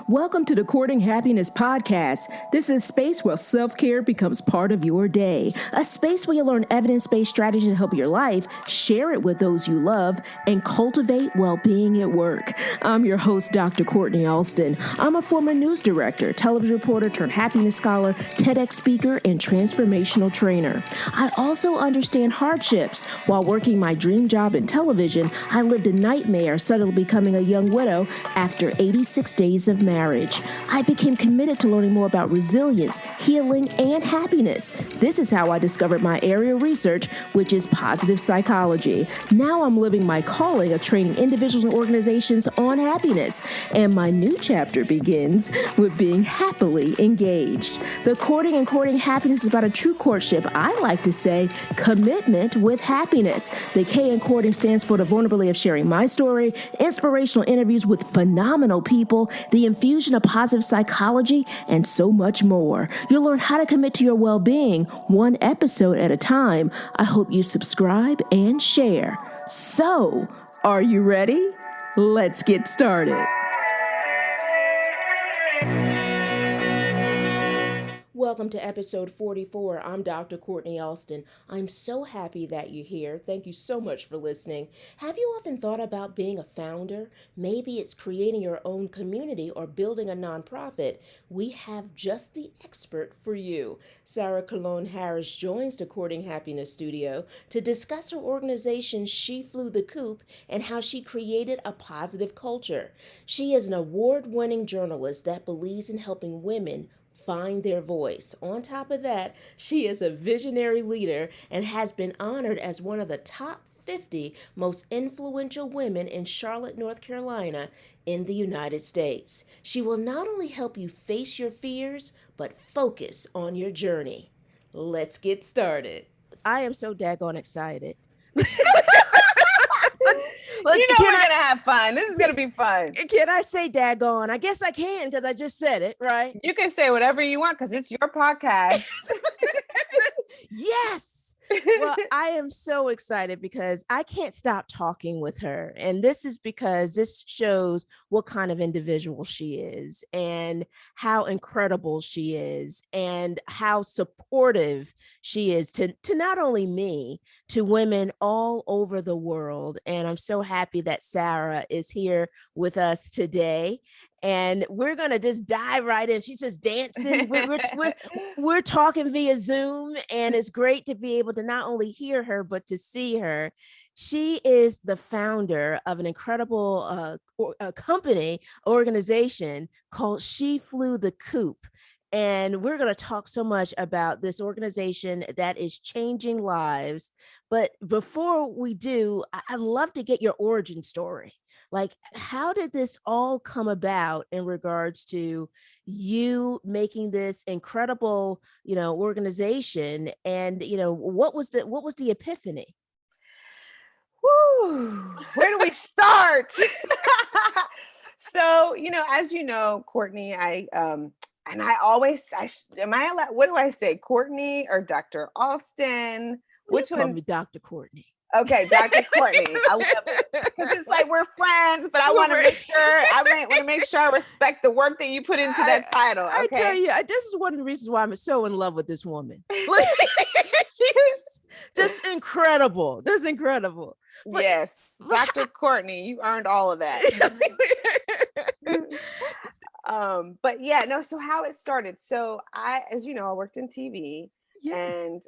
Welcome to the Courting Happiness podcast. This is a space where self-care becomes part of your day. A space where you learn evidence-based strategies to help your life, share it with those you love, and cultivate well-being at work. I'm your host, Dr. Courtney Alston. I'm a former news director, television reporter turned happiness scholar, TEDx speaker, and transformational trainer. I also understand hardships. While working my dream job in television, I lived a nightmare suddenly becoming a young widow after 86 days of marriage. I became committed to learning more about resilience, healing, and happiness. This is how I discovered my area of research, which is positive psychology. Now I'm living my calling of training individuals and organizations on happiness. And my new chapter begins with being happily engaged. The Courting and Courting Happiness is about a true courtship. I like to say commitment with happiness. The K in courting stands for the vulnerability of sharing my story, inspirational interviews with phenomenal people, the infusion of positive psychology, and so much more. You'll learn how to commit to your well-being one episode at a time. I hope you subscribe and share. So, are you ready? Let's get started. Welcome to episode 44. I'm Dr. Courtney Alston. I'm so happy that you're here. Thank you so much for listening. Have you often thought about being a founder? Maybe it's creating your own community or building a nonprofit. We have just the expert for you. Sarah Colón-Harris joins the Courting Happiness studio to discuss her organization, She Flew the Coop, and how she created a positive culture. She is an award-winning journalist that believes in helping women find their voice. On top of that, she is a visionary leader and has been honored as one of the top 50 most influential women in Charlotte, North Carolina in the United States. She will not only help you face your fears, but focus on your journey. Let's get started. I am so daggone excited. We're going to have fun. This is going to be fun. Can I say daggone? I guess I can because I just said it, right? You can say whatever you want because it's your podcast. Yes. Well, I am so excited because I can't stop talking with her. And this is because this shows what kind of individual she is and how incredible she is and how supportive she is to not only me, to women all over the world. And I'm so happy that Sarah is here with us today. And we're going to just dive right in. She's just dancing. We're talking via Zoom, and it's great to be able to not only hear her, but to see her. She is the founder of an incredible organization called She Flew the Coop. And we're going to talk so much about this organization that is changing lives. But before we do, I'd love to get your origin story. Like, how did this all come about in regards to you making this incredible, organization? And, what was the epiphany? Woo, where do we start? So, as you know, Courtney, what do I say? Courtney or Dr. Alston? Which one? Call me Dr. Courtney. Okay, Dr. Courtney. I love it because it's like we're friends, but I want to make sure I respect the work that you put into that title. Okay? I tell you, this is one of the reasons why I'm so in love with this woman. She's just incredible. That's incredible. But, yes, Dr. Courtney, you earned all of that. But yeah, no. So how it started? So as you know, I worked in TV. Yeah. And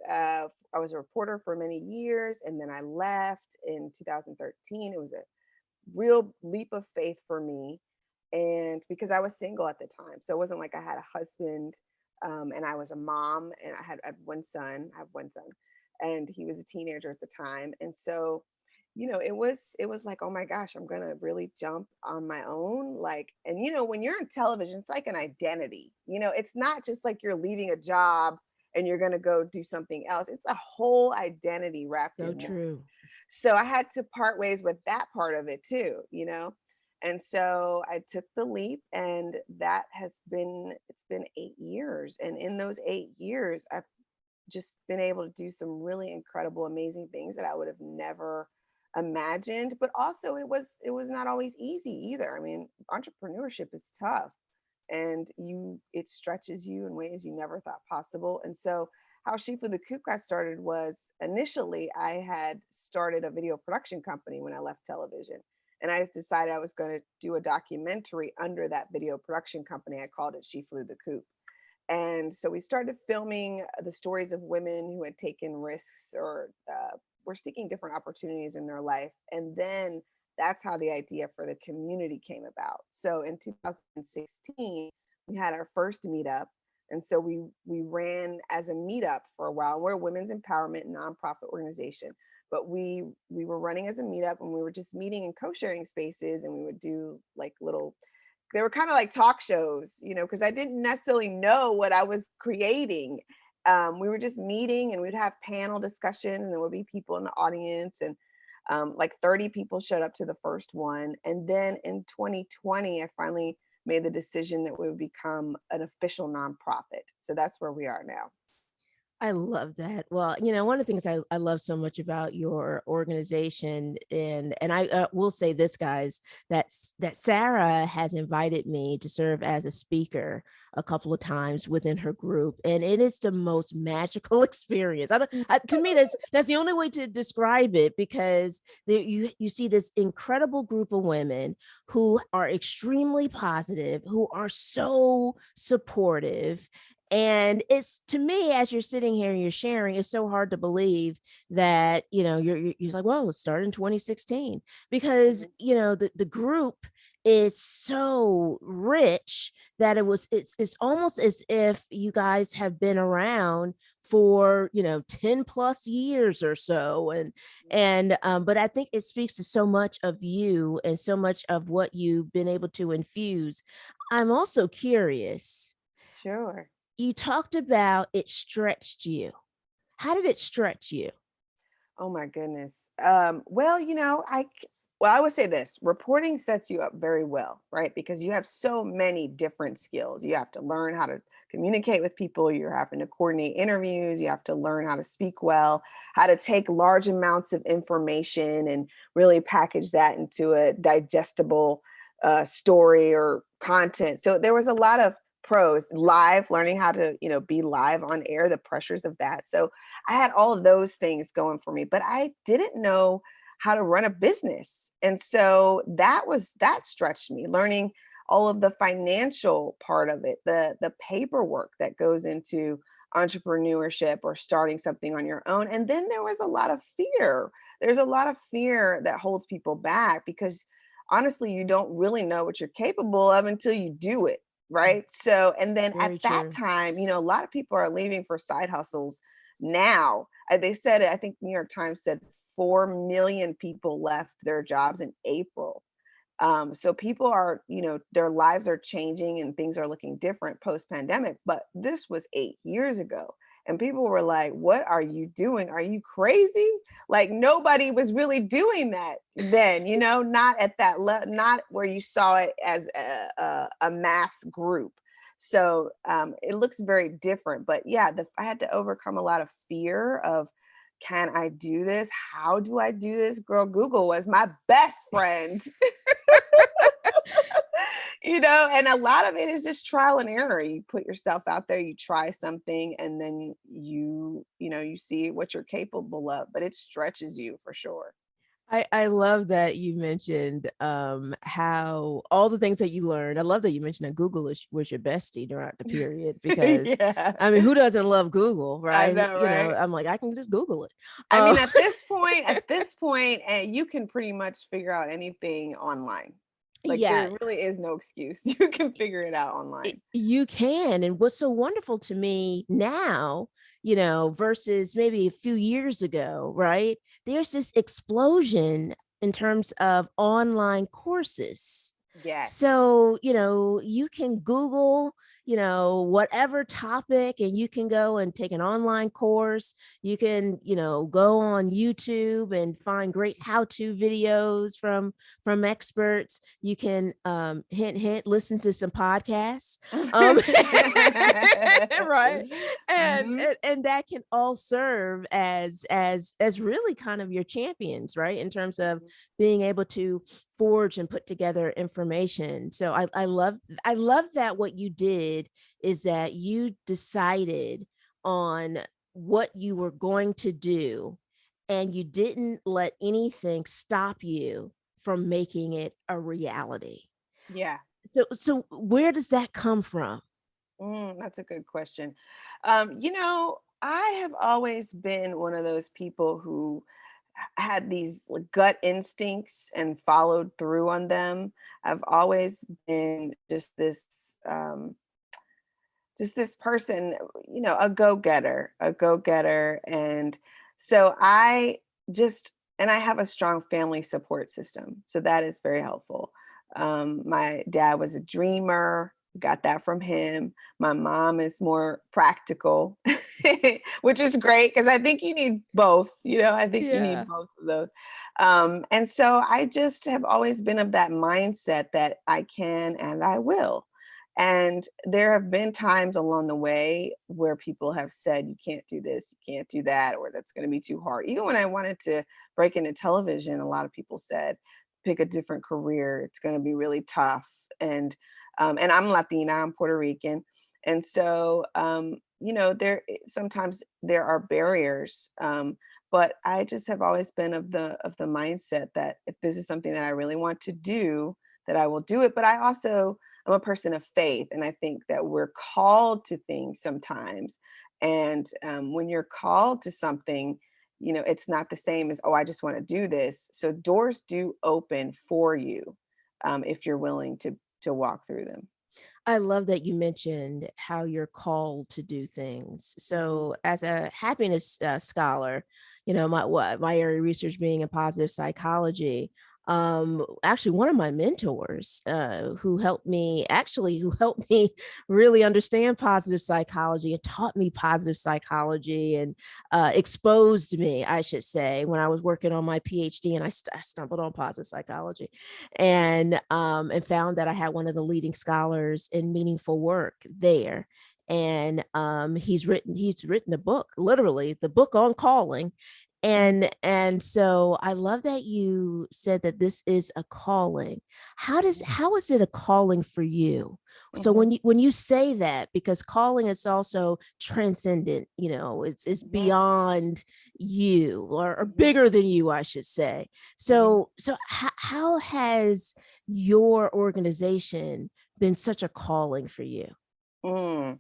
I was a reporter for many years, and then I left in 2013. It was a real leap of faith for me, and because I was single at the time, so it wasn't like I had a husband, and I was a mom, and I had one son. I have one son, and he was a teenager at the time, and so, it was like, oh my gosh, I'm gonna really jump on my own, like, and when you're in television, it's like an identity. It's not just like you're leaving a job and you're going to go do something else. It's a whole identity wrapped in So true. So I had to part ways with that part of it too, and so I took the leap, and it's been 8 years. And in those 8 years, I've just been able to do some really incredible, amazing things that I would have never imagined. But also it was not always easy either. I mean, entrepreneurship is tough. and it stretches you in ways you never thought possible. And so how She Flew the Coop got started was, initially I had started a video production company when I left television. And I just decided I was going to do a documentary under that video production company. I called it She Flew the Coop. And so we started filming the stories of women who had taken risks or were seeking different opportunities in their life. And then that's how the idea for the community came about. So in 2016, we had our first meetup. And so we ran as a meetup for a while. We're a women's empowerment nonprofit organization, but we were running as a meetup, and we were just meeting and co-sharing spaces, and we would do like little, they were kind of like talk shows, because I didn't necessarily know what I was creating. We were just meeting, and we'd have panel discussion, and there would be people in the audience, and like 30 people showed up to the first one. And then in 2020, I finally made the decision that we would become an official nonprofit. So that's where we are now. I love that. Well, one of the things I love so much about your organization, and I will say this, guys, that Sarah has invited me to serve as a speaker a couple of times within her group, and it is the most magical experience. To me, that's the only way to describe it, because you see this incredible group of women who are extremely positive, who are so supportive. And it's, to me, as you're sitting here and you're sharing, it's so hard to believe that, you're like, well, it started in 2016, because, the group is so rich that it's almost as if you guys have been around for 10 plus years or so. But I think it speaks to so much of you and so much of what you've been able to infuse. I'm also curious. Sure. You talked about it stretched you. How did it stretch you? Oh my goodness. Well, I would say this: reporting sets you up very well, right? Because you have so many different skills. You have to learn how to communicate with people. You're having to coordinate interviews. You have to learn how to speak well, how to take large amounts of information and really package that into a digestible story or content. So there was a lot of pros. Learning how to be live on air, the pressures of that. So I had all of those things going for me, but I didn't know how to run a business. And so that stretched me, learning all of the financial part of it, the paperwork that goes into entrepreneurship or starting something on your own. And then there was a lot of fear. There's a lot of fear that holds people back, because honestly, you don't really know what you're capable of until you do it. Right. So, and then Very at that true. time, a lot of people are leaving for side hustles now. They said, I think New York Times said 4 million people left their jobs in April. So people are, their lives are changing and things are looking different post pandemic. But this was 8 years ago. And people were like, what are you doing? Are you crazy? Like, nobody was really doing that then, not at that level, not where you saw it as a mass group. So it looks very different. But yeah, I had to overcome a lot of fear of, can I do this? How do I do this? Girl, Google was my best friend. And a lot of it is just trial and error. You put yourself out there, you try something, and then you see what you're capable of, but it stretches you for sure. I love that you mentioned how all the things that you learned. I love that you mentioned that Google was your bestie throughout the period, because Yeah. I mean, who doesn't love Google, right? I know, right? I'm like, I can just Google it. I mean, at this point, you can pretty much figure out anything online. Like, Yeah, there really is no excuse. You can figure it out online. you can. And what's so wonderful to me now, versus maybe a few years ago, right? There's this explosion in terms of online courses. Yes. So, you can Google whatever topic, and you can go and take an online course. You can, go on YouTube and find great how-to videos from experts. You can, hint, hint, listen to some podcasts. Right. And, Mhm. and that can all serve as really kind of your champions, right? In terms of being able to forge and put together information. So I love that what you did is that you decided on what you were going to do, and you didn't let anything stop you from making it a reality. Yeah. So where does that come from? That's a good question. I have always been one of those people who had these like, gut instincts and followed through on them. I've always been just this person, a go-getter. And so I have a strong family support system. So that is very helpful. My dad was a dreamer, got that from him. My mom is more practical, which is great because I think you need both. I think you need Yeah. both of those. And so I just have always been of that mindset that I can and I will. And there have been times along the way where people have said, you can't do this, you can't do that, or that's going to be too hard. Even when I wanted to break into television, a lot of people said, pick a different career. It's going to be really tough. And I'm Latina, I'm Puerto Rican. And so, sometimes there are barriers. But I just have always been of the mindset that if this is something that I really want to do, that I will do it. But I'm a person of faith, and I think that we're called to things sometimes. And when you're called to something, it's not the same as, oh, I just want to do this. So doors do open for you if you're willing to walk through them. I love that you mentioned how you're called to do things. Mhm. So, as a happiness scholar, my area of research being in positive psychology, actually one of my mentors, who helped me really understand positive psychology and taught me positive psychology, and exposed me, I should say, when I was working on my PhD, and I stumbled on positive psychology, and found that I had one of the leading scholars in meaningful work there. And he's written a book, literally the book on calling. Mhm. And so I love that you said that this is a calling. How is it a calling for you? So Mhm. when you say that, because calling is also transcendent, it's Mhm. beyond you, or Mhm. bigger than you, I should say. Mhm. So how has your organization been such a calling for you? Mm.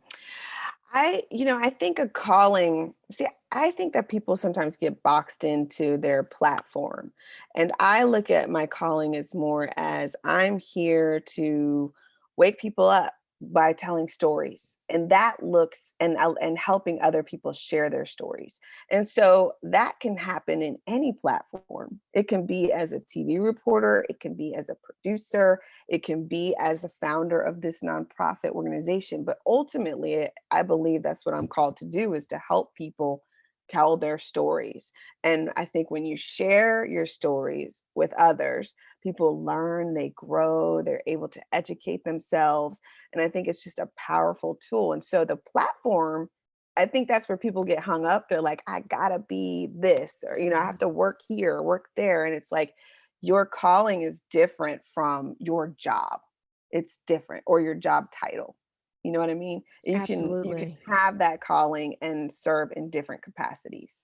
I think a calling, see, I think that people sometimes get boxed into their platform. And I look at my calling as more as I'm here to wake people up by telling stories. And that looks and helping other people share their stories. And so that can happen in any platform. It can be as a TV reporter, it can be as a producer, it can be as the founder of this nonprofit organization. But ultimately, I believe that's what I'm called to do, is to help people tell their stories. And I think when you share your stories with others, people learn, they grow, they're able to educate themselves. And I think it's just a powerful tool. And so the platform, I think that's where people get hung up. They're like, I gotta be this, or, I have to work here or work there. And it's like, your calling is different from your job. It's different, or your job title. You know what I mean? You can Absolutely. have that calling and serve in different capacities.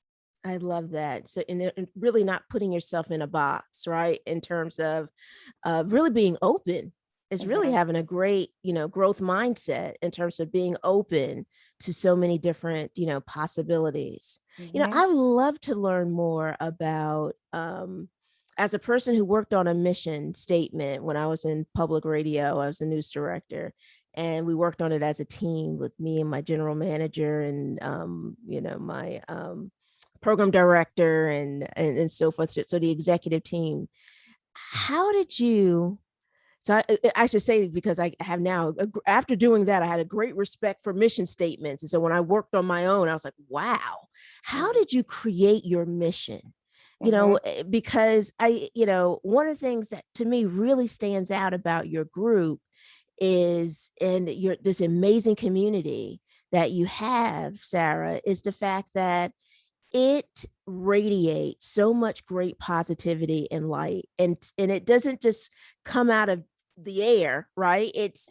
I love that. So, and really not putting yourself in a box, right? In terms of really being open, is really Mhm. having a great, growth mindset in terms of being open to so many different, possibilities. Mhm. I love to learn more about, as a person who worked on a mission statement when I was in public radio, I was a news director. And we worked on it as a team with me and my general manager, and my program director, and so forth. So the executive team. How did you So I should say, because I have now, after doing that, I had a great respect for mission statements. And so when I worked on my own, I was like, wow, how did you create your mission? Because one of the things that to me really stands out about your group is, and your this amazing community that you have, Sarah, is the fact that it radiates so much great positivity and light, and it doesn't just come out of the air, right? It's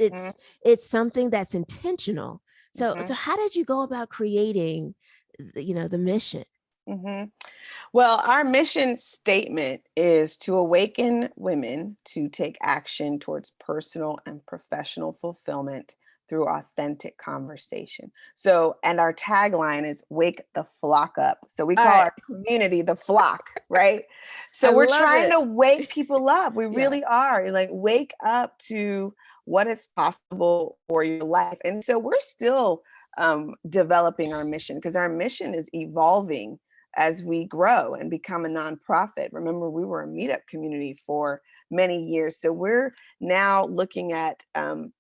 something that's intentional. So how did you go about creating the mission? Well, our mission statement is to awaken women to take action towards personal and professional fulfillment through authentic conversation. So, and our tagline is wake the flock up. So we call our community the flock, right? So we're trying to wake people up. We really are. Like, wake up to what is possible for your life. And so we're still developing our mission, because our mission is evolving as we grow and become a nonprofit. Remember, we were a meetup community for many years. So we're now looking at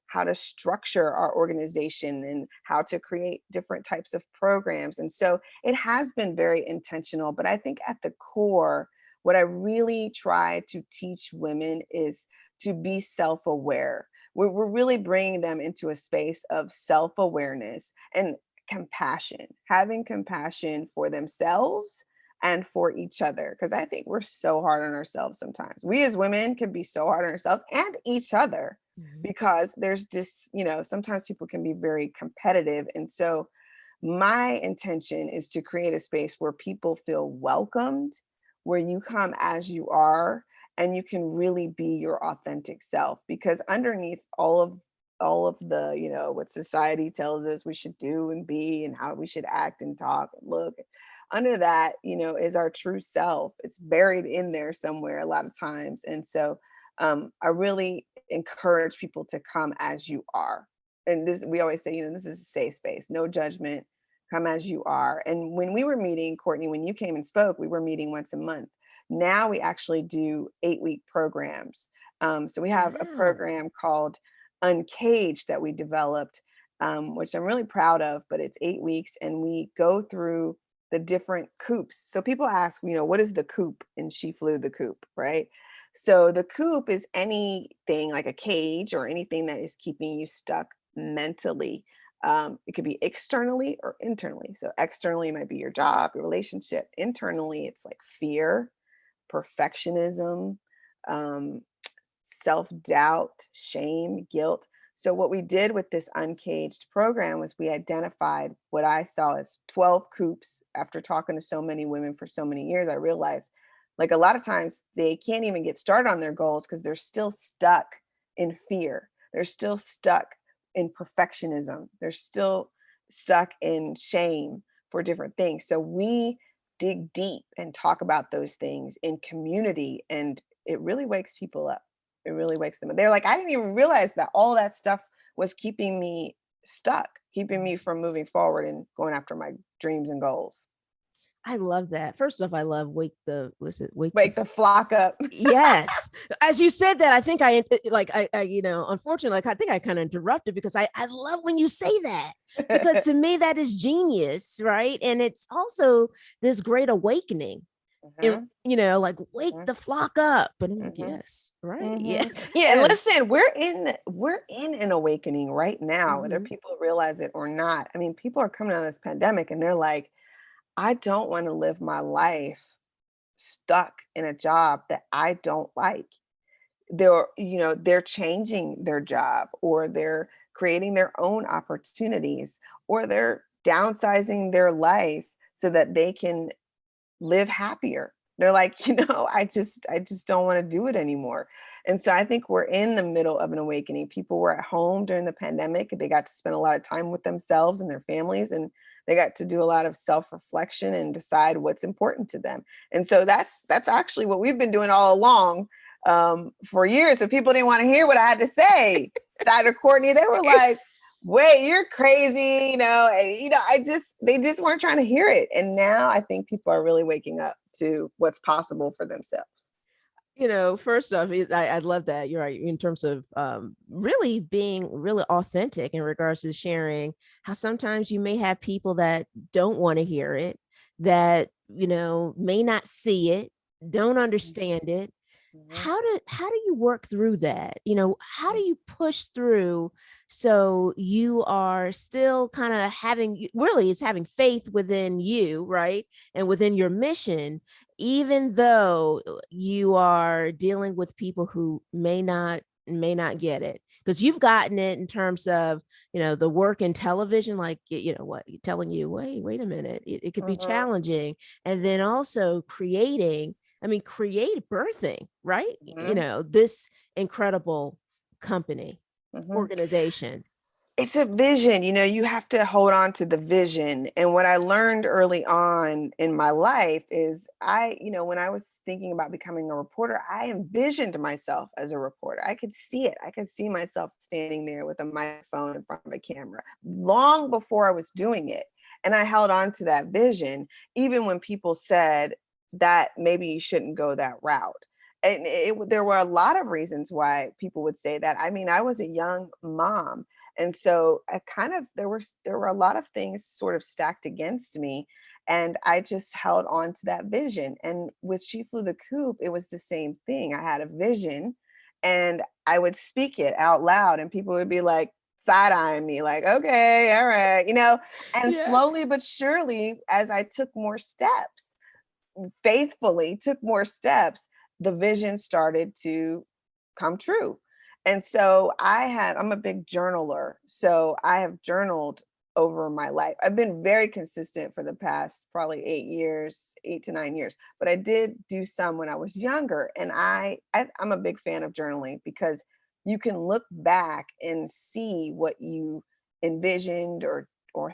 how to structure our organization and how to create different types of programs. And so it has been very intentional. But I think at the core, what I really try to teach women is to be self-aware. We're really bringing them into a space of self-awareness and compassion, having compassion for themselves and for each other. Because I think we're so hard on ourselves sometimes. We as women can be so hard on ourselves and each other, because there's this, sometimes people can be very competitive. And so my intention is to create a space where people feel welcomed, where you come as you are, and you can really be your authentic self. Because underneath all of the, what society tells us we should do and be, and how we should act and talk and look, under that, is our true self. It's buried in there somewhere a lot of times. And so I really encourage people to come as you are. And this, we always say, this is a safe space, no judgment, come as you are. And when we were meeting, Courtney, when you came and spoke, we were meeting once a month. Now we actually do 8-week programs. So we have a program called Uncaged that we developed, which I'm really proud of, but it's 8 weeks, and we go through the different coops. So people ask, what is the coop in She Flew the Coop, right? So the coop is anything like a cage or anything that is keeping you stuck mentally. It could be externally or internally. So externally might be your job, your relationship. Internally, it's like fear, perfectionism, self-doubt, shame, guilt. So what we did with this Uncaged program was we identified what I saw as 12 coops. After talking to so many women for so many years, I realized, like, a lot of times they can't even get started on their goals because they're still stuck in fear. They're still stuck in perfectionism. They're still stuck in shame for different things. So we dig deep and talk about those things in community, and it really wakes people up. It really wakes them up. They're like, I didn't even realize that all that stuff was keeping me stuck, keeping me from moving forward and going after my dreams and goals. I love that. First off, I love wake the flock up. Yes. As you said that, I think I unfortunately, I think I kind of interrupted, because I love when you say that, because to me that is genius, right? And it's also this great awakening. And, like, wake the flock up. But I'm like, yes, right. Yes. And listen, we're in an awakening right now, whether people realize it or not. I mean, people are coming out of this pandemic and they're like, I don't want to live my life stuck in a job that I don't like. They're changing their job, or they're creating their own opportunities, or they're downsizing their life so that they can live happier. They're like, I just don't want to do it anymore. And so I think we're in the middle of an awakening. People were at home during the pandemic. They got to spend a lot of time with themselves and their families, and they got to do a lot of self-reflection and decide what's important to them. And so that's actually what we've been doing all along, for years. So people didn't want to hear what I had to say. Dr. Courtney, they were like, wait, you're crazy, they just weren't trying to hear it. And now I think people are really waking up to what's possible for themselves. First off, I love that. You're right in terms of really being really authentic in regards to sharing how sometimes you may have people that don't want to hear it, that, may not see it, don't understand it. Mhm. How do you work through that? How do you push through so you are still kind of having really it's having faith within you, right? And within your mission, even though you are dealing with people who may not get it, because you've gotten it in terms of the work in television, like what telling you, wait a minute, it could be Mhm. challenging. And then also create birthing, right? Mhm. This incredible company, Mhm. organization. It's a vision, you have to hold on to the vision. And what I learned early on in my life is when I was thinking about becoming a reporter, I envisioned myself as a reporter. I could see it. I could see myself standing there with a microphone in front of a camera long before I was doing it. And I held on to that vision, even when people said that maybe you shouldn't go that route. And there were a lot of reasons why people would say that. I mean, I was a young mom, and so I kind of there were a lot of things sort of stacked against me, and I just held on to that vision. And with She Flew the Coop, it was the same thing. I had a vision, and I would speak it out loud, and people would be like side eyeing me, like, okay, all right, And Yeah. slowly but surely, as I took more steps, faithfully took more steps, the vision started to come true. And so I'm a big journaler. So I have journaled over my life. I've been very consistent for the past probably 8 years, 8 to 9 years, but I did do some when I was younger. And I'm a big fan of journaling because you can look back and see what you envisioned or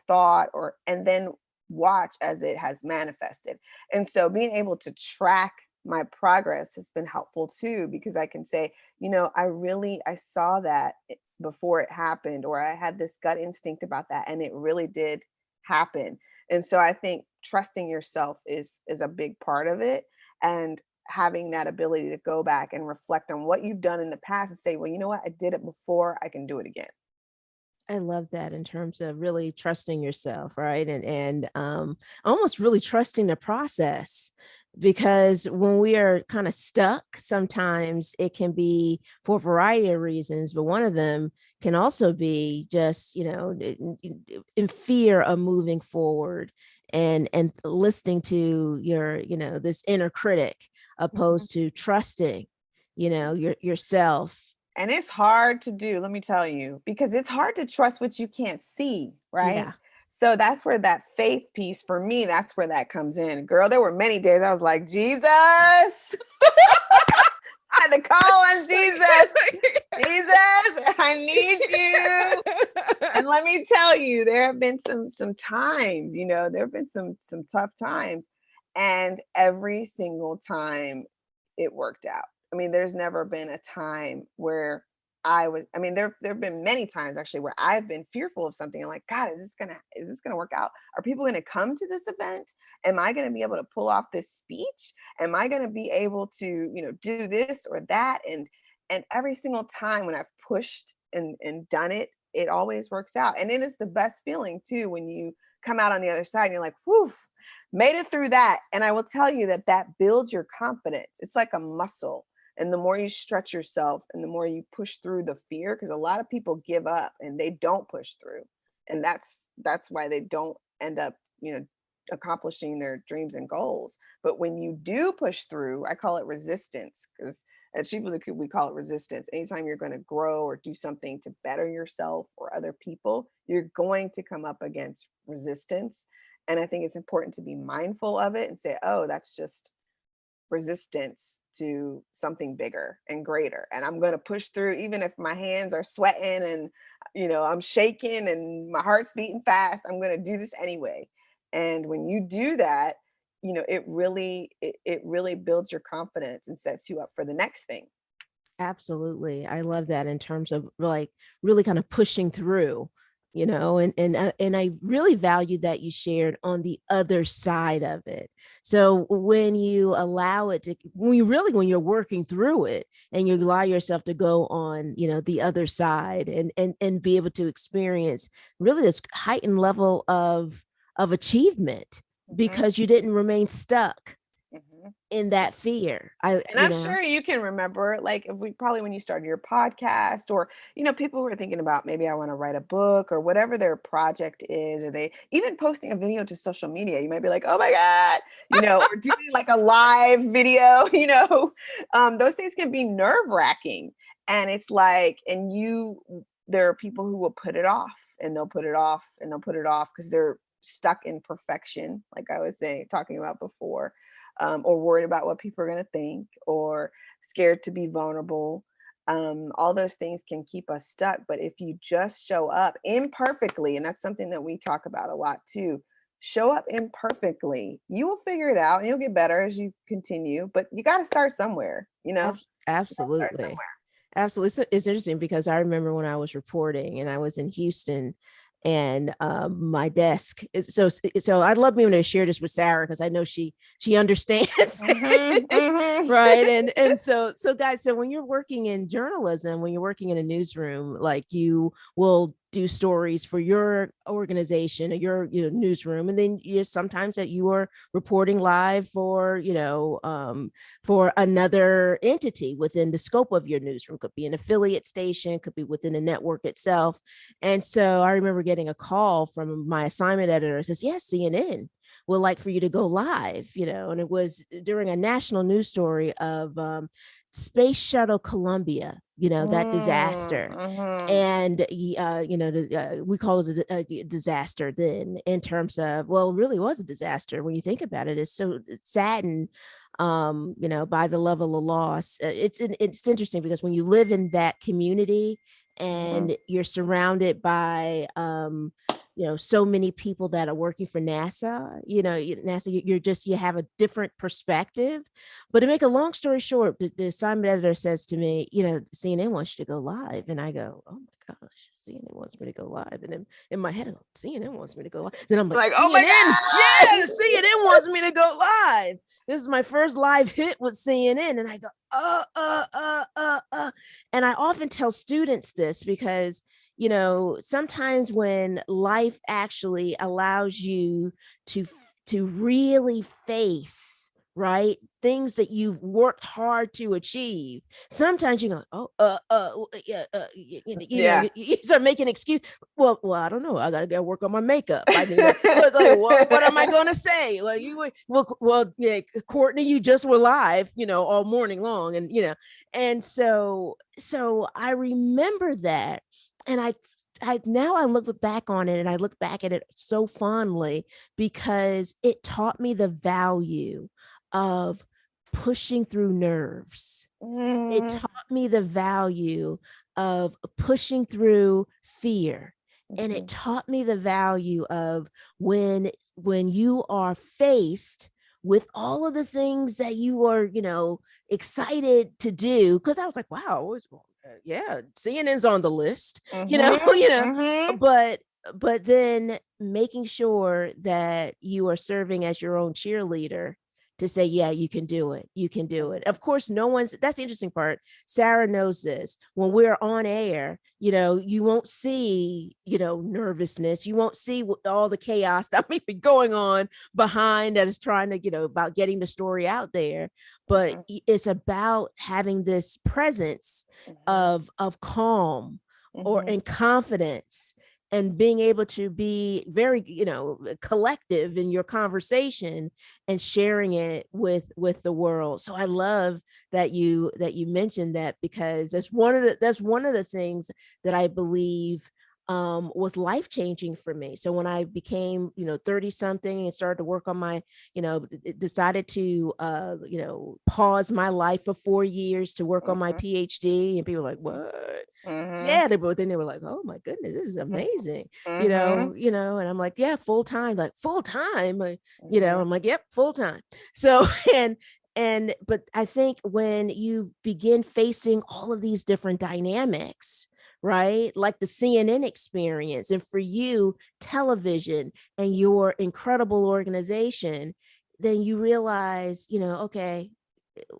thought and then watch as it has manifested. And so being able to track my progress has been helpful too, because I can say, I saw that before it happened, or I had this gut instinct about that, and it really did happen. And so I think trusting yourself is a big part of it, and having that ability to go back and reflect on what you've done in the past and say, well, you know what, I did it before, I can do it again. I love that in terms of really trusting yourself, right? And almost really trusting the process, because when we are kind of stuck, sometimes it can be for a variety of reasons, but one of them can also be just, in fear of moving forward and listening to your, this inner critic, Mhm. opposed to trusting, yourself. And it's hard to do, let me tell you, because it's hard to trust what you can't see, right? Yeah. So that's where that faith piece for me, that's where that comes in. Girl, there were many days I was like, Jesus, I had to call on Jesus. Jesus, I need you. And let me tell you, there have been some times, there have been some tough times, and every single time it worked out. I mean, there's never been a time where I mean, there've been many times actually where I've been fearful of something. I'm like, God, is this gonna work out? Are people gonna come to this event? Am I gonna be able to pull off this speech? Am I gonna be able to, do this or that? And every single time when I've pushed and done it, it always works out. And it is the best feeling too when you come out on the other side and you're like, whew, made it through that. And I will tell you that that builds your confidence. It's like a muscle. And the more you stretch yourself and the more you push through the fear, because a lot of people give up and they don't push through. And that's why they don't end up, accomplishing their dreams and goals. But when you do push through, I call it resistance, because at She Flew the Coop, we call it resistance. Anytime you're going to grow or do something to better yourself or other people, you're going to come up against resistance. And I think it's important to be mindful of it and say, oh, that's just resistance to something bigger and greater. And I'm going to push through, even if my hands are sweating and, I'm shaking and my heart's beating fast. I'm going to do this anyway. And when you do that, it really builds your confidence and sets you up for the next thing. Absolutely. I love that in terms of like really kind of pushing through. and I really value that you shared on the other side of it. So when you allow it to, when you're working through it and you allow yourself to go on, the other side and be able to experience really this heightened level of achievement Mhm. because you didn't remain stuck Mhm. in that fear. I, And I'm sure you can remember, like, if we probably when you started your podcast, or people who are thinking about maybe I want to write a book or whatever their project is, or they even posting a video to social media. You might be like, oh my God, or doing like a live video, those things can be nerve-wracking. And it's like, there are people who will put it off, and they'll put it off, and they'll put it off because they're stuck in perfection, like I was talking about before, or worried about what people are going to think, or scared to be vulnerable. All those things can keep us stuck. But if you just show up imperfectly, and that's something that we talk about a lot too, show up imperfectly, you will figure it out and you'll get better as you continue. But you got to start somewhere, You got to start absolutely. somewhere. Absolutely. It's interesting because I remember when I was reporting and I was in Houston, and my desk so I'd love being able to share this with Sarah because I know she understands. Hmm. Hmm. Right. And so guys, so when you're working in journalism, when you're working in a newsroom, like, you will do stories for your organization or your newsroom, and then you sometimes that you are reporting live for another entity within the scope of your newsroom. Could be an affiliate station, could be within a network itself. And so I remember getting a call from my assignment editor. It says, yes, CNN would like for you to go live, and it was during a national news story of Space Shuttle Columbia, that disaster. Mm-hmm. And we call it a disaster then, in terms of, well, it really was a disaster when you think about it. It's so saddened, by the level of loss. It's interesting because when you live in that community Hmm. and you're surrounded by so many people that are working for NASA, NASA, you have a different perspective. But to make a long story short, the assignment editor says to me, CNN wants you to go live. And I go, oh my gosh, CNN wants me to go live. And then in my head, I go, CNN wants me to go live. Then I'm like, Like, oh my CNN, yeah, God. CNN wants me to go live. This is my first live hit with CNN. And I go, And I often tell students this because sometimes when life actually allows you to really face, right, things that you've worked hard to achieve, sometimes you go, yeah, Yeah. you start making excuse. Well, I don't know, I gotta work on my makeup. I mean, what am I gonna say? Yeah, Courtney, you just were live, all morning long, and so I remember that. And I now I look back on it, and I look back at it so fondly because it taught me the value of pushing through nerves. It Mm-hmm. taught me the value of pushing through fear. And it taught me the value of when you are faced with all of the things that you are, excited to do. Because I was like, wow, yeah, CNN's on the list, Mm-hmm. Mm-hmm. but then making sure that you are serving as your own cheerleader to say, yeah, you can do it. You can do it. Of course, that's the interesting part. Sarah knows this. When we're on air, you won't see, nervousness. You won't see all the chaos that may be going on behind that is trying to, about getting the story out there. But it's about having this presence of calm or Mm-hmm. in confidence, and being able to be very collective in your conversation and sharing it with the world. So I love that you mentioned that, because that's one of the things that I believe was life changing for me. So when I became 30 something and started to work on my decided to pause my life for 4 years to work on my Mm-hmm. PhD, and people were like, what? Mm-hmm. Yeah, but then they were like, oh my goodness, this is amazing, Mm-hmm. and I'm like, yeah, full time, like full time, Mm-hmm. I'm like, yep, full time. So but I think when you begin facing all of these different dynamics, right? Like the CNN experience, and for you, television and your incredible organization, then you realize, okay,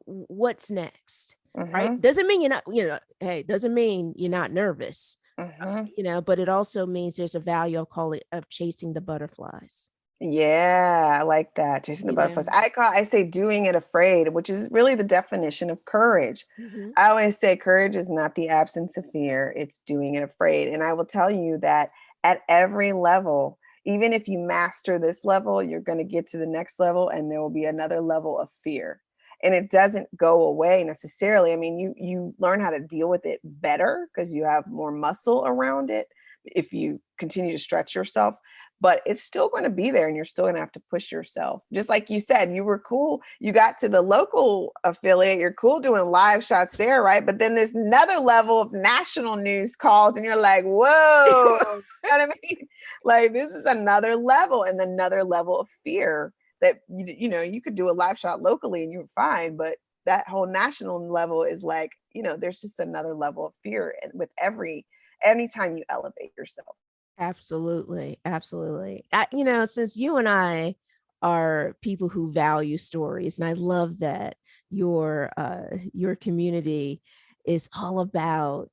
what's next, right? Mm-hmm. Doesn't mean you're not, hey, doesn't mean you're not nervous, Mm-hmm. but it also means there's a value of chasing the butterflies. Yeah, I like that. Chasing the You butterflies. know. I say doing it afraid, which is really the definition of courage. Hmm. I always say courage is not the absence of fear, it's doing it afraid. And I will tell you that at every level, even if you master this level, you're going to get to the next level and there will be another level of fear. And it doesn't go away necessarily. I mean, you learn how to deal with it better because you have more muscle around it if you continue to stretch yourself, but it's still going to be there and you're still going to have to push yourself. Just like you said, you were cool. You got to the local affiliate. You're cool doing live shots there, right? But then there's another level of national news calls and you're like, whoa, you know what I mean? Like this is another level and another level of fear that, you could do a live shot locally and you're fine. But that whole national level is like, there's just another level of fear. And with anytime you elevate yourself. Absolutely. Absolutely. Since you and I are people who value stories, and I love that your community is all about,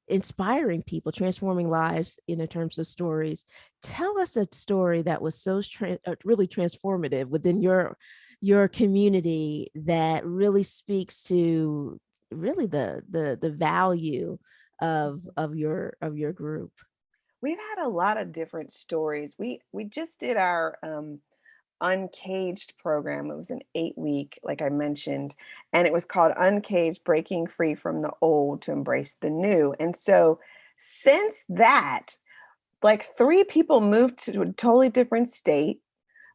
inspiring people, transforming lives in terms of stories. Tell us a story that was so really transformative within your community that really speaks to really the value of your group. We've had a lot of different stories. We just did our Uncaged program. It was an 8-week, like I mentioned, and it was called Uncaged: Breaking Free from the Old to Embrace the New. And so since that, like 3 people moved to a totally different state.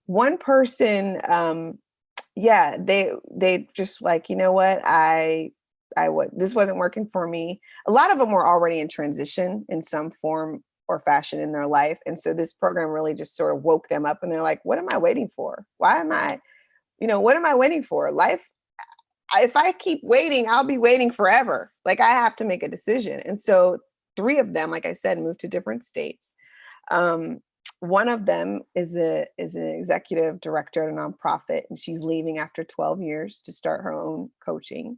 One person, yeah, they just like, you know what, this wasn't working for me. A lot of them were already in transition in some form or fashion in their life. And so this program really just sort of woke them up and they're like, what am I waiting for? What am I waiting for? Life, if I keep waiting, I'll be waiting forever. Like I have to make a decision. And so 3 of them, like I said, moved to different states. Um, One of them is an executive director at a nonprofit, and she's leaving after 12 years to start her own coaching.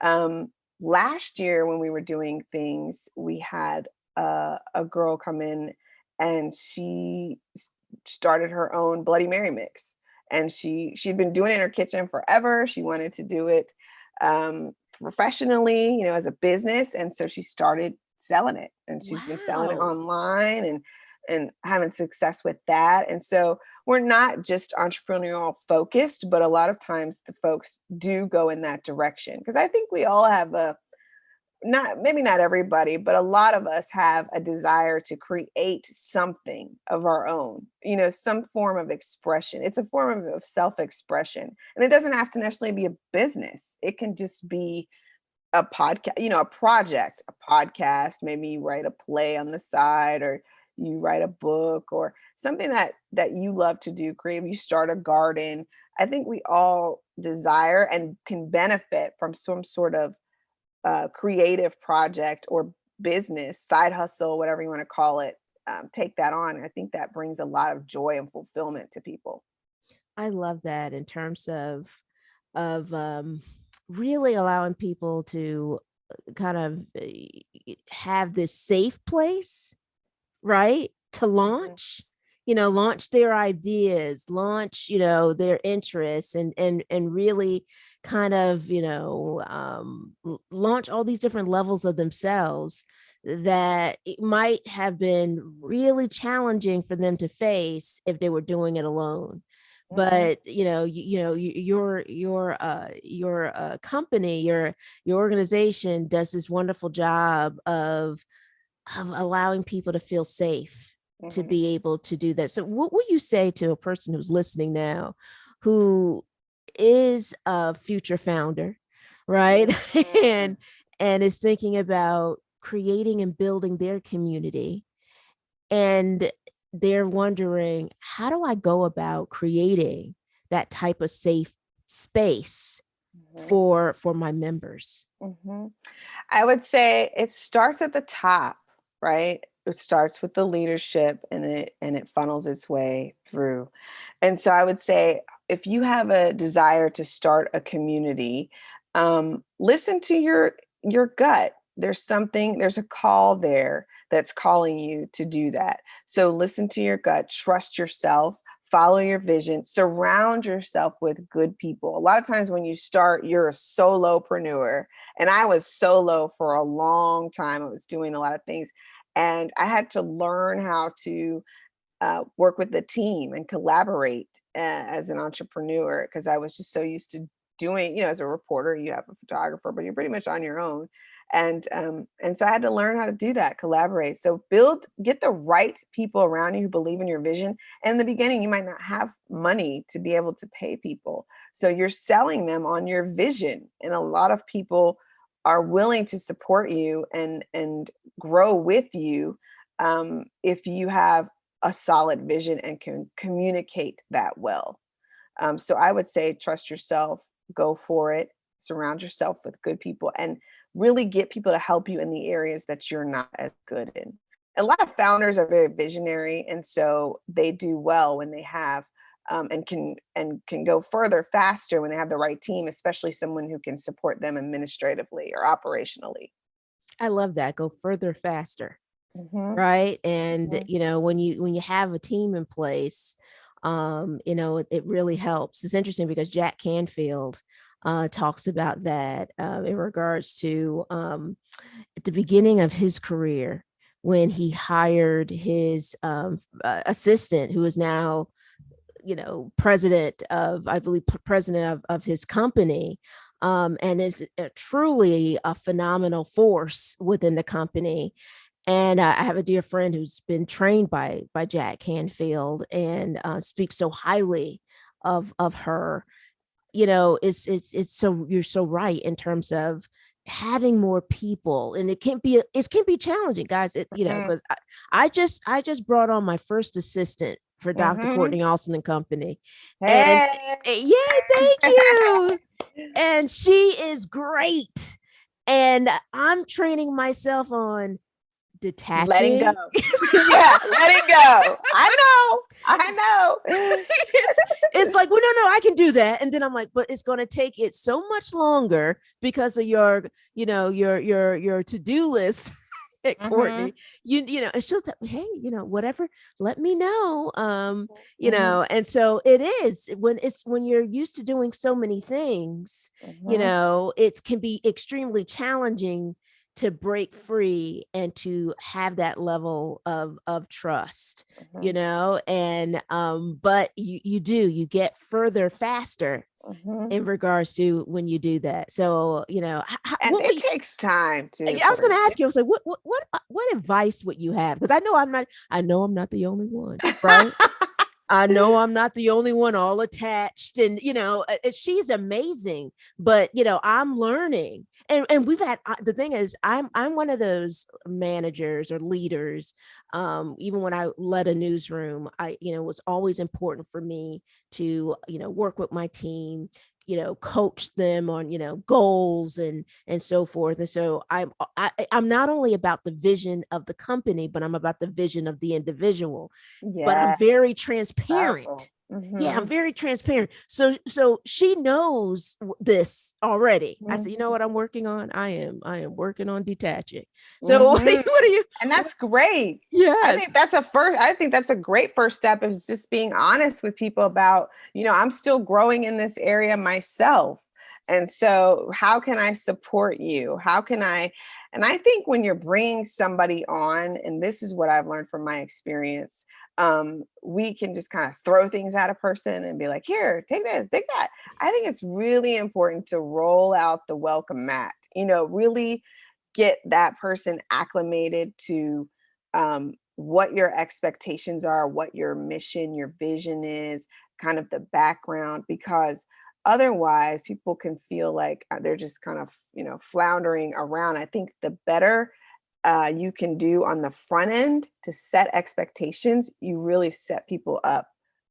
Um, Last year, when we were doing things, we had a girl come in, and she started her own Bloody Mary mix, and she'd been doing it in her kitchen forever. She wanted to do it professionally, as a business, and so she started selling it, and she's been selling it Wow. online and having success with that. And so we're not just entrepreneurial focused, but a lot of times the folks do go in that direction because I think we all have maybe not everybody, but a lot of us have a desire to create something of our own, some form of expression. It's a form of self-expression. And it doesn't have to necessarily be a business. It can just be a podcast, a project, a podcast. Maybe you write a play on the side, or you write a book, or something that you love to do creative. You start a garden. I think we all desire and can benefit from some sort of creative project or business, side hustle, whatever you want to call it. Take that on. I think that brings a lot of joy and fulfillment to people. I love that in terms of really allowing people to kind of have this safe place, right? To Mhm. launch their ideas, launch, their interests, and really kind of, launch all these different levels of themselves that it might have been really challenging for them to face if they were doing it alone. Mhm. But your company, your organization does this wonderful job of allowing people to feel safe to Mhm. be able to do that. So what would you say to a person who's listening now who is a future founder, right? Mhm. and is thinking about creating and building their community, and they're wondering, how do I go about creating that type of safe space for my members? Mm-hmm. I would say it starts at the top, right? It starts with the leadership and it funnels its way through. And so I would say if you have a desire to start a community, listen to your gut. There's a call there that's calling you to do that. So listen to your gut, trust yourself, follow your vision, surround yourself with good people. A lot of times when you start, you're a solopreneur. And I was solo for a long time. I was doing a lot of things. And I had to learn how to work with the team and collaborate as an entrepreneur because I was just so used to doing, as a reporter, you have a photographer, but you're pretty much on your own. And so I had to learn how to do that, collaborate. So get the right people around you who believe in your vision. And in the beginning, you might not have money to be able to pay people. So you're selling them on your vision. And a lot of people are willing to support you and grow with you if you have a solid vision and can communicate that well. So I would say trust yourself, go for it, surround yourself with good people, and really get people to help you in the areas that you're not as good in. A lot of founders are very visionary, and so they do well when they have and can go further faster when they have the right team, especially someone who can support them administratively or operationally. I love that. Go further faster. Mm-hmm. Right. And, Mm-hmm. when you have a team in place, it really helps. It's interesting because Jack Canfield talks about that in regards to at the beginning of his career when he hired his assistant, who is now, president of, I believe, president of his company. And is truly a phenomenal force within the company. And I have a dear friend who's been trained by Jack Canfield and speaks so highly of her. It's so, you're so right in terms of having more people, and it can be challenging, guys. Because I just brought on my first assistant for Dr. Mm-hmm. Courtney Austin and Company, and Hey. yay, thank you. And she is great, and I'm training myself on Letting go. detaching. Yeah, letting go. I know. It's like, well, no, I can do that. And then I'm like, but it's going to take it so much longer because of your to-do list. Mm-hmm. Courtney, and she'll say, hey, whatever, let me know. Mm-hmm. And so it is when you're used to doing so many things, Mm-hmm. it can be extremely challenging to break free and to have that level of trust, Mm-hmm. and but you get further faster Mm-hmm. in regards to when you do that. So And what it we takes time too, I was going to Courtney. ask you, I was like, what advice would you have? Because I know I'm not the only one, right? I know I'm not the only one all attached, and she's amazing, but I'm learning, and we've had the thing is I'm one of those managers or leaders. Even when I led a newsroom, it was always important for me to work with my team, coach them on goals and so forth. And so I'm not only about the vision of the company, but I'm about the vision of the individual, but I'm Yeah, very transparent. powerful. Yeah, I'm Mm-hmm. very transparent. So she knows this already. I said, you know Mm-hmm. what I'm working on? I am working on detaching. So what Mm-hmm. are you And that's great. yes. I think that's a great first step is just being honest with people about, I'm still growing in this area myself. And so how can I support you? And I think when you're bringing somebody on, and this is what I've learned from my experience, we can just kind of throw things at a person and be like, here, take this, take that. I think it's really important to roll out the welcome mat, really get that person acclimated to what your expectations are, what your mission, your vision is, kind of the background, because otherwise people can feel like they're just kind of, floundering around. I think the better you can do on the front end to set expectations, you really set people up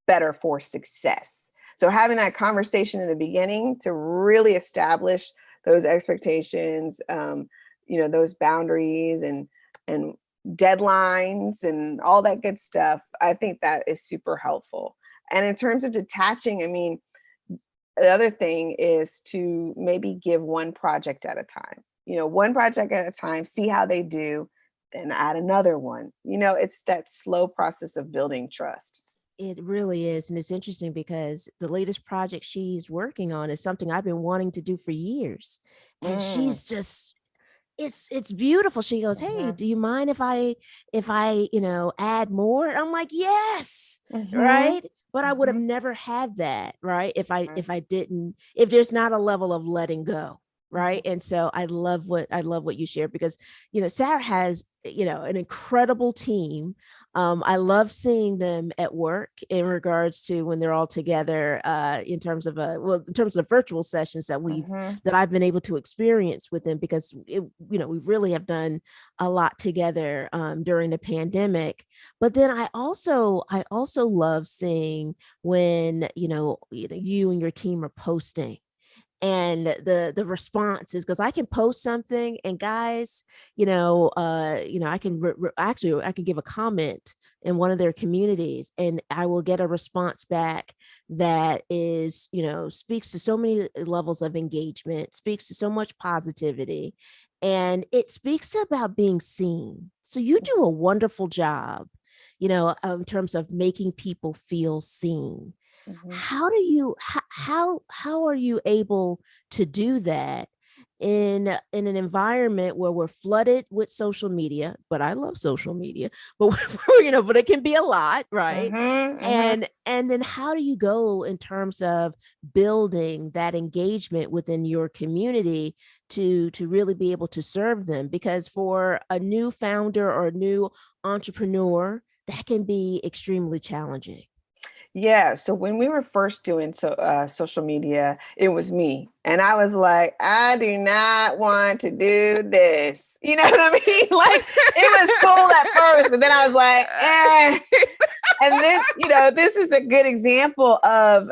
better for success. So having that conversation in the beginning to really establish those expectations, those boundaries and deadlines and all that good stuff, I think that is super helpful. And in terms of detaching, I mean, the other thing is to maybe give one project at a time, one project at a time, see how they do, then add another one. It's that slow process of building trust. It really is. And it's interesting because the latest project she's working on is something I've been wanting to do for years. And Mm. she's just, it's beautiful. She goes, "Hey, Mm-hmm. do you mind if I add more?" I'm like, "Yes." Mm-hmm. Right. But I would have Mm-hmm. never had that, right? If I Mm-hmm. if I didn't, if there's not a level of letting go. Right. Mm-hmm. And so I love what you shared because, Sarah has, an incredible team. I love seeing them at work in regards to when they're all together, in terms of the virtual sessions Mm-hmm. that I've been able to experience with them, because we really have done a lot together, during the pandemic. But then I also love seeing when you and your team are posting, and the response is, because I can post something, and guys, I can actually I can give a comment in one of their communities, and I will get a response back that is, speaks to so many levels of engagement, speaks to so much positivity, and it speaks about being seen. So you do a wonderful job, in terms of making people feel seen. Mm-hmm. How are you able to do that in an environment where we're flooded with social media? But I love social media, but but it can be a lot, right? Mm-hmm. Mm-hmm. And then how do you go in terms of building that engagement within your community to really be able to serve them? Because for a new founder or a new entrepreneur, that can be extremely challenging. Yeah. So when we were first doing social media, it was me, and I was like, I do not want to do this. You know what I mean? Like, it was cool at first, but then I was like, eh. And this is a good example of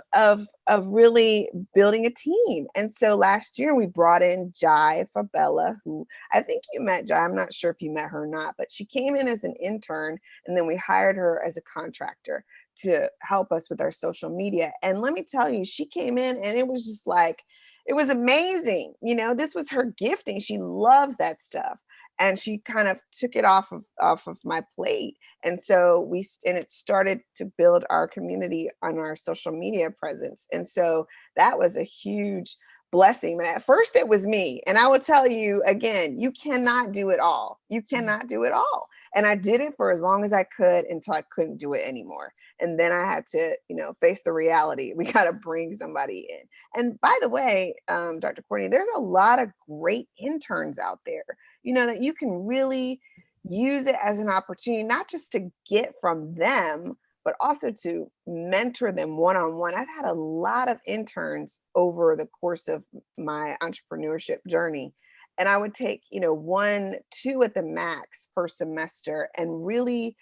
really building a team. And so last year we brought in Jai Fabella, who I think you met. Jai, I'm not sure if you met her or not, but she came in as an intern, and then we hired her as a contractor to help us with our social media. And let me tell you, she came in and it was just like, it was amazing. This was her gifting. She loves that stuff. And she kind of took it off of my plate. And so it started to build our community on our social media presence. And so that was a huge blessing. And at first it was me. And I will tell you again, you cannot do it all. You cannot do it all. And I did it for as long as I could until I couldn't do it anymore. And then I had to, face the reality. We got to bring somebody in. And by the way, Dr. Courtney, there's a lot of great interns out there, that you can really use it as an opportunity, not just to get from them, but also to mentor them one-on-one. I've had a lot of interns over the course of my entrepreneurship journey. And I would take, one, two at the max per semester, and really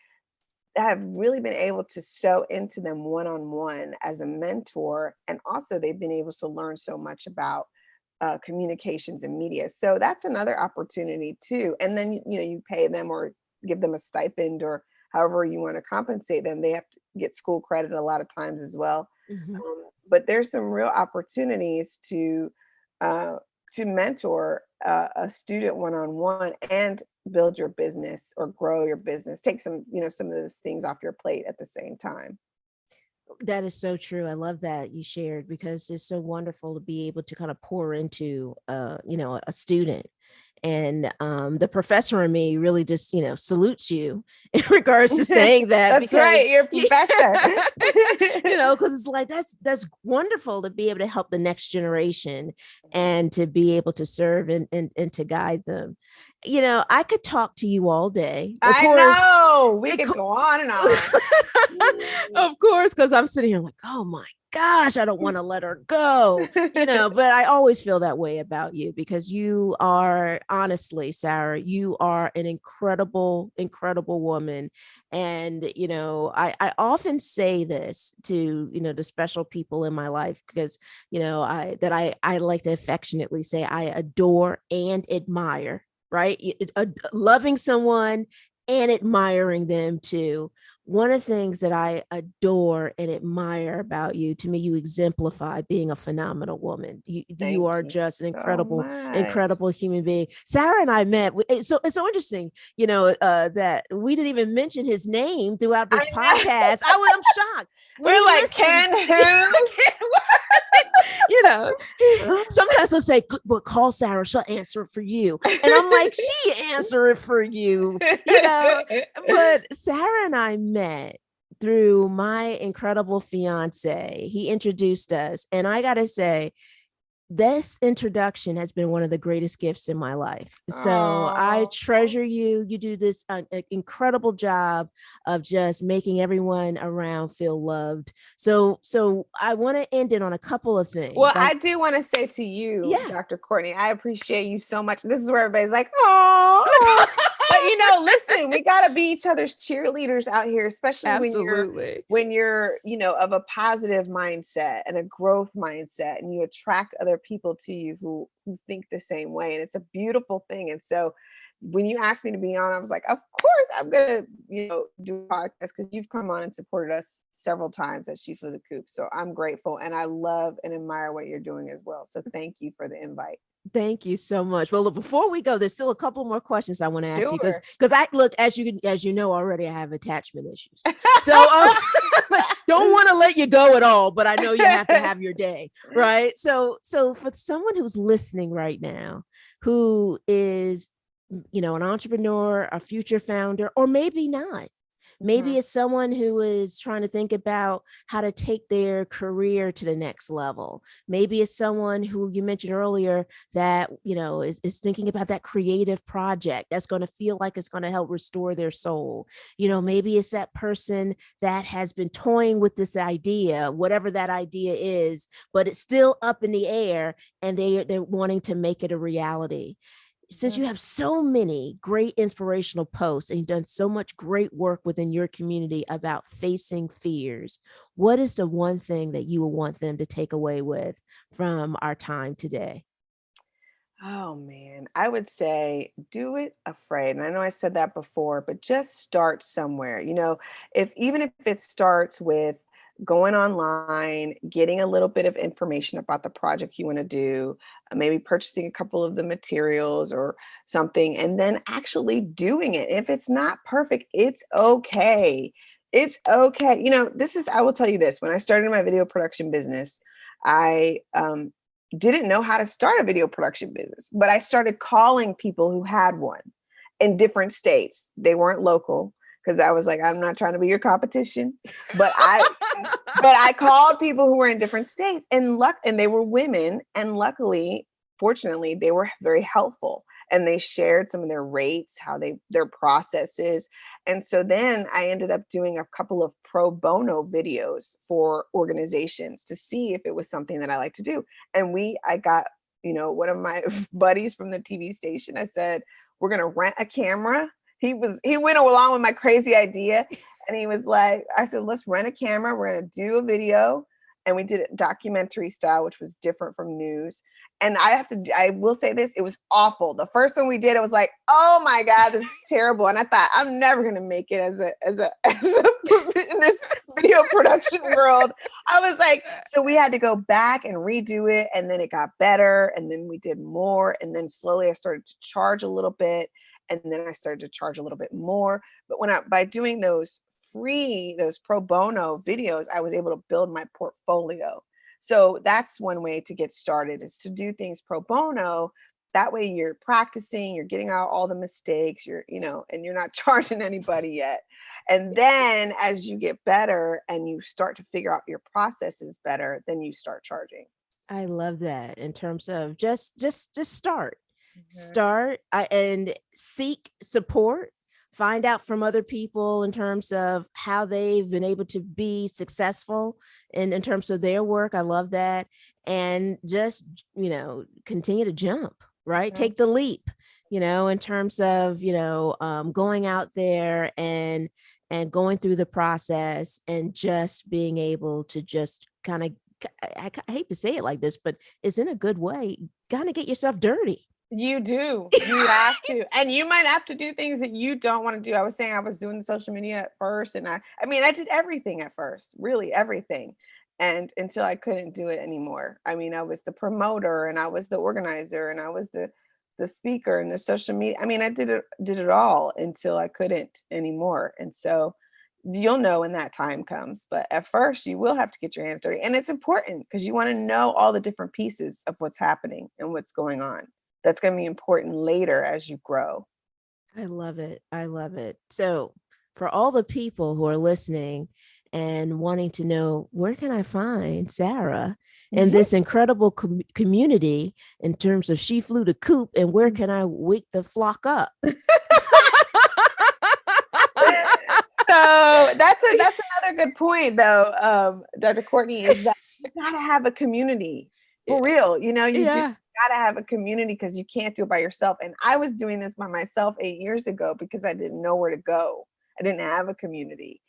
have really been able to sew into them one-on-one as a mentor. And also they've been able to learn so much about communications and media. So that's another opportunity too. And then, you pay them or give them a stipend or however you want to compensate them. They have to get school credit a lot of times as well. Mhm. But there's some real opportunities uh, to mentor a student one-on-one and build your business or grow your business. Take some of those things off your plate at the same time. That is so true. I love that you shared, because it's so wonderful to be able to kind of pour into a student. And the professor in me really just, salutes you in regards to saying that, That's right, because you're a professor. because it's like that's wonderful to be able to help the next generation and to be able to serve and to guide them. I could talk to you all day. Of I course, know we of could course, go on and on. of course, because I'm sitting here like, oh my gosh, I don't want to let her go, but I always feel that way about you because you are, honestly, Sarah, you are an incredible, incredible woman. And, I often say this to, the special people in my life because, I like to affectionately say I adore and admire, right? Loving someone and admiring them too. One of the things that I adore and admire about you, to me, you exemplify being a phenomenal woman. You Thank are you just an so incredible, much. incredible human being. Sarah and I met. So it's so interesting, that we didn't even mention his name throughout this I know. podcast. I'm shocked when he We're like, listens. Ken who? you know, sometimes they'll say, but call Sarah, she'll answer it for you. And I'm like, she answer it for you. But Sarah and I met through my incredible fiance. He introduced us. And I got to say, this introduction has been one of the greatest gifts in my life. So I Oh, treasure you. You do this incredible job of just making everyone around feel loved. So I want to end it on a couple of things. well, I do want to say to you, Yeah. Dr. Courtney, I appreciate you so much. This is where everybody's like, oh, but listen, we got to be each other's cheerleaders out here, especially Absolutely. when you're, of a positive mindset and a growth mindset, and you attract other people to you who think the same way. And it's a beautiful thing. And so when you asked me to be on, I was like, of course I'm gonna, do a podcast because you've come on and supported us several times at She Flew the Coop. So I'm grateful and I love and admire what you're doing as well. So thank you for the invite. Thank you so much. Well, look, before we go, there's still a couple more questions I want to ask you Sure. because I look, as you know already, I have attachment issues. So don't want to let you go at all, but I know you have to have your day, right? So for someone who's listening right now, who is, an entrepreneur, a future founder, or maybe not. Maybe it's someone who is trying to think about how to take their career to the next level. Maybe it's someone who you mentioned earlier that, is thinking about that creative project that's going to feel like it's going to help restore their soul. Maybe it's that person that has been toying with this idea, whatever that idea is, but it's still up in the air and they're wanting to make it a reality. Since you have so many great inspirational posts and you've done so much great work within your community about facing fears, what is the one thing that you would want them to take away with from our time today? Oh man, I would say do it afraid. And I know I said that before, but just start somewhere. Even if it starts with going online, getting a little bit of information about the project you want to do, maybe purchasing a couple of the materials or something, and then actually doing it. If it's not perfect, it's okay. It's okay. I will tell you this, when I started my video production business, I didn't know how to start a video production business, but I started calling people who had one in different states. They weren't local because I was like, I'm not trying to be your competition, but I called people who were in different states and they were women. And luckily, fortunately, they were very helpful and they shared some of their rates, their processes. And so then I ended up doing a couple of pro bono videos for organizations to see if it was something that I like to do. And I got, one of my buddies from the TV station, I said, we're going to rent a camera. He went along with my crazy idea. And he was like, I said, let's rent a camera. We're going to do a video. And we did it documentary style, which was different from news. And I will say this, it was awful. The first one we did, it was like, oh my God, this is terrible. And I thought, I'm never going to make it as a in this video production world. I was like, so we had to go back and redo it. And then it got better. And then we did more. And then slowly I started to charge a little bit. And then I started to charge a little bit more. But by doing those pro bono videos, I was able to build my portfolio. So that's one way to get started, is to do things pro bono. That way you're practicing, you're getting out all the mistakes, and you're not charging anybody yet. And then as you get better and you start to figure out your processes better, then you start charging. I love that in terms of just start and seek support find out from other people in terms of how they've been able to be successful in terms of their work. I love that. And just, continue to jump, right? Mhm. Take the leap, in terms of, going out there and going through the process and just being able to just kind of, I hate to say it like this, but it's in a good way, kind of get yourself dirty. You do. You have to. And you might have to do things that you don't want to do. I was saying I was doing social media at first, and I mean, I did everything at first, really everything. And until I couldn't do it anymore. I mean, I was the promoter and I was the organizer and I was the speaker and the social media. I mean, I did it all until I couldn't anymore. And so you'll know when that time comes. But at first you will have to get your hands dirty. And it's important because you want to know all the different pieces of what's happening and what's going on. That's going to be important later as you grow. I love it. I love it. So, for all the people who are listening and wanting to know, where can I find Sarah and Mhm. this incredible community in terms of She Flew the Coop, and where can I wake the flock up? So that's another good point, though, Dr. Courtney, is that you gotta have a community for real. You do Yeah. gotta have a community because you can't do it by yourself. And I was doing this by myself 8 years ago because I didn't know where to go. I didn't have a community.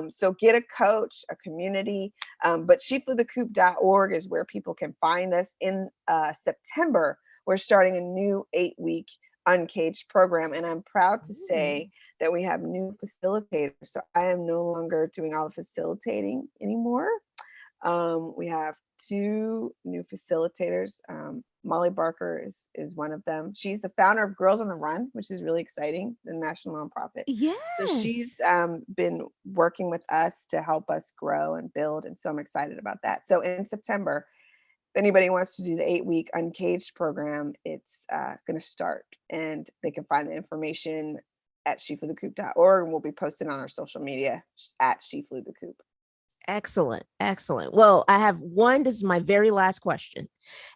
So get a coach, a community. But sheflewthecoop.org is where people can find us. In September, we're starting a new 8-week uncaged program. And I'm proud to say that we have new facilitators. So I am no longer doing all the facilitating anymore. We have two new facilitators. Molly Barker is one of them. She's the founder of Girls on the Run, which is really exciting, the national nonprofit. So she's Yes. been working with us to help us grow and build. And so I'm excited about that. So in September, if anybody wants to do the 8-week Uncaged program, it's going to start. And they can find the information at sheflewthecoop.org, and we'll be posting on our social media at She Flew the Coop. Excellent. Excellent. Well, I have one. This is my very last question.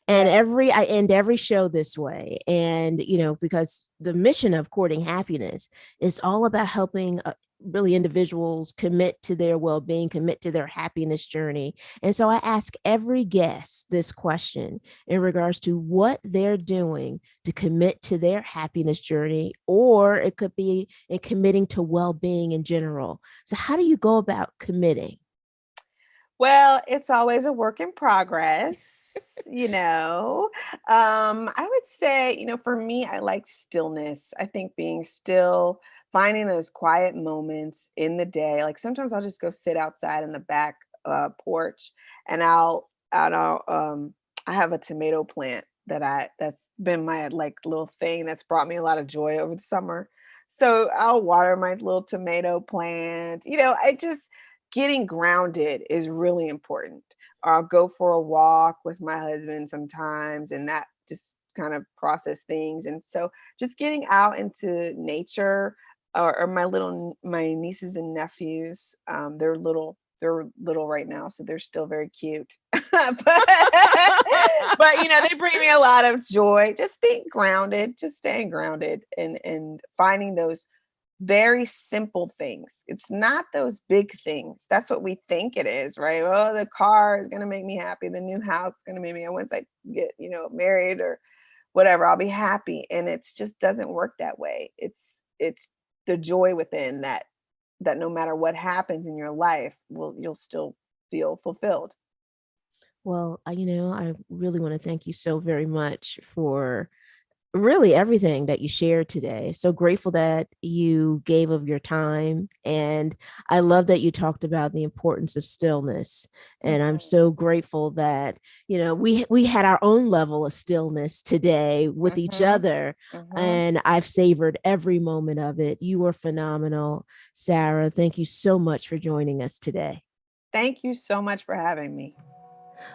And Yeah. I end every show this way. And, because the mission of Courting Happiness is all about helping really individuals commit to their well-being, commit to their happiness journey. And so I ask every guest this question in regards to what they're doing to commit to their happiness journey, or it could be in committing to well-being in general. So how do you go about committing? Well, it's always a work in progress. I would say, for me, I like stillness. I think being still, finding those quiet moments in the day. Like sometimes I'll just go sit outside in the back porch, and I have a tomato plant that's been my like little thing that's brought me a lot of joy over the summer. So I'll water my little tomato plant. I just getting grounded is really important. Or I'll go for a walk with my husband sometimes, and that just kind of process things. And so just getting out into nature, or my nieces and nephews, they're little right now, so they're still very cute. But they bring me a lot of joy. Just being grounded, just staying grounded, and finding those very simple things. It's not those big things. That's what we think it is, right? Oh, the car is going to make me happy. The new house is going to make me, once I get, married or whatever, I'll be happy. And it's just doesn't work that way. It's the joy within that no matter what happens in your life, you'll still feel fulfilled. Well, I really want to thank you so very much for really everything that you shared today. So grateful that you gave of your time. And I love that you talked about the importance of stillness. And I'm Mhm, so grateful that, we had our own level of stillness today with each mhm, other. mhm. And I've savored every moment of it. You were phenomenal, Sarah. Thank you so much for joining us today. Thank you so much for having me.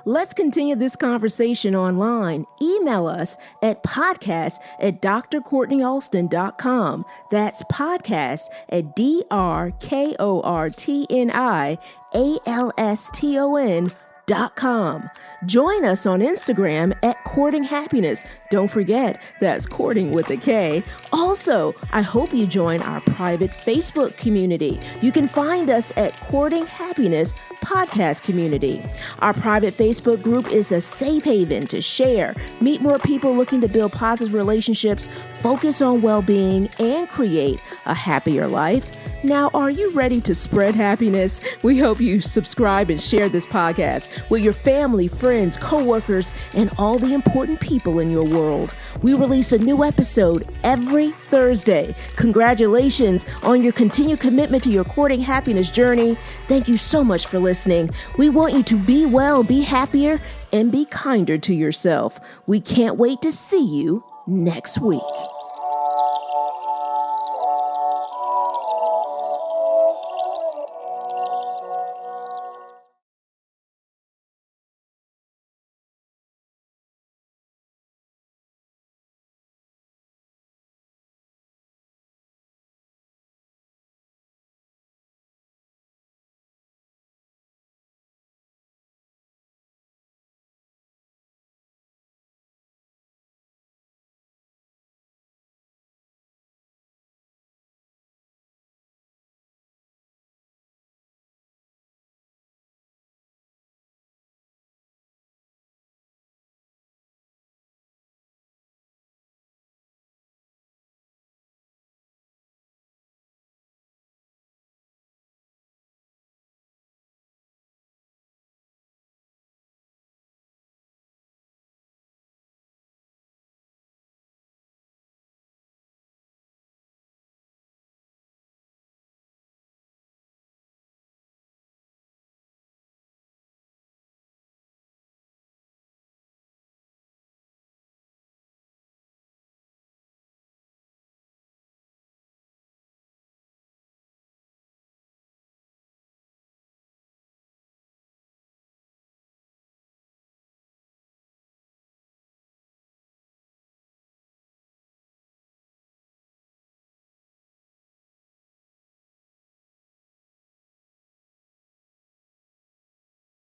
Let's continue this conversation online. Email us at podcast@drcourtneyalston.com. That's podcast at drkortneyalston courtinghappiness.com. Join us on Instagram at Courting Happiness. Don't forget, that's courting with a K. Also, I hope you join our private Facebook community. You can find us at Courting Happiness Podcast Community. Our private Facebook group is a safe haven to share, meet more people looking to build positive relationships, focus on well-being, and create a happier life. Now, are you ready to spread happiness? We hope you subscribe and share this podcast with your family, friends, coworkers, and all the important people in your world. We release a new episode every Thursday. Congratulations on your continued commitment to your courting happiness journey. Thank you so much for listening. We want you to be well, be happier, and be kinder to yourself. We can't wait to see you next week.